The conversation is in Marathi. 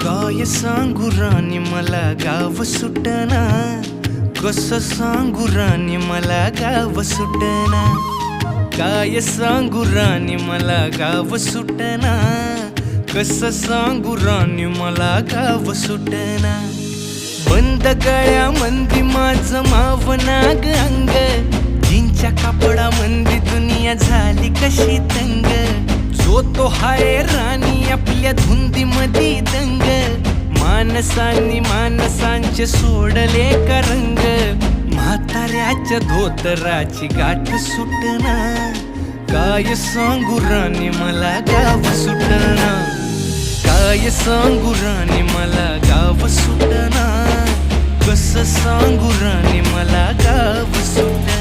काय सांगू राणी मला गाव सुटना, कसं सांगू राणी मला गाव सुटना. काय सांगू राणी मला गाव सुटना, कसं सांगू राणी मला गाव सुटना. बंद गळ्यामंदी माझं मावनाग अंग, जीनच्या कापडामंदी दुनिया झाली कशी तंग. जो तो हाय राणी आपल्या धुंदीमधी दंग, माणसांनी माणसांचे सोडले का रंग. म्हाताऱ्याच्या धोतराची गाठ सुटना, काय सांगू राणी मला गाव सुटना. काय सांगू राणी मला गाव सुटना, कसं सांगू राणी मला गाव सुटना.